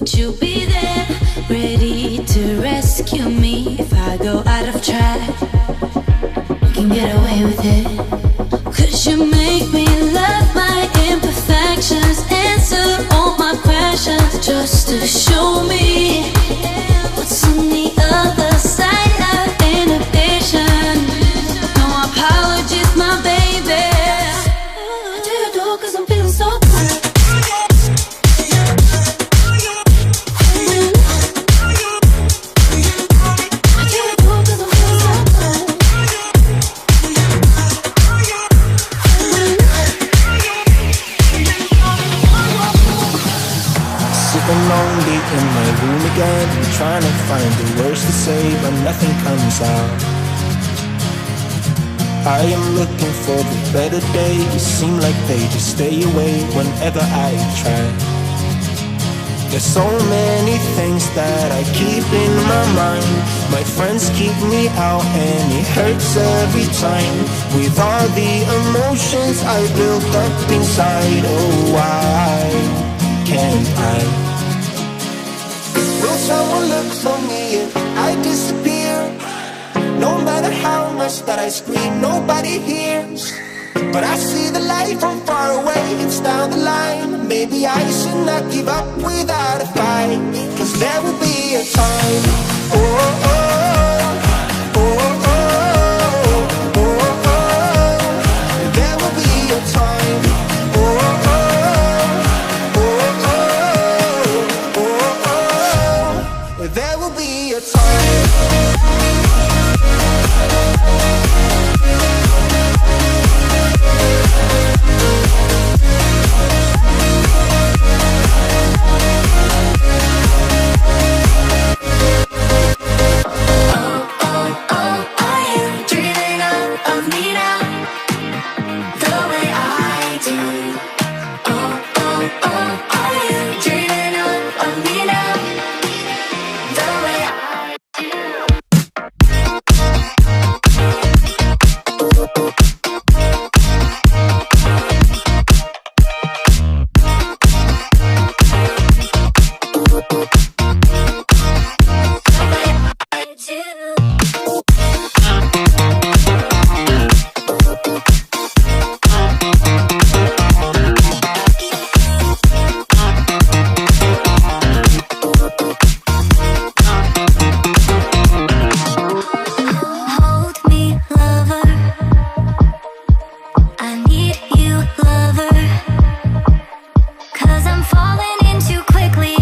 Won't you be there, ready to rescue me if I go out of track? You can get away with it. 'Cause you make me love my imperfections, answer all my questions, just to show me what's on the other side of inhibition. No apologies, my baby. I do it all 'cause I'm feeling so good. Lonely in my room again, trying to find the words to say, but nothing comes out. I am looking for the better days, seem like they just stay away whenever I try. There's so many things that I keep in my mind. My friends keep me out and it hurts every time. With all the emotions I built up inside, oh why can't I? Will someone look for me if I disappear? No matter how much that I scream, nobody hears. But I see the light from far away, it's down the line. Maybe I should not give up without a fight, 'cause there will be a time. Oh, oh, oh, oh, oh, oh, oh. There will be a time. Oh, oh, oh, oh, oh, oh, oh. There will be a time. Falling in too quickly.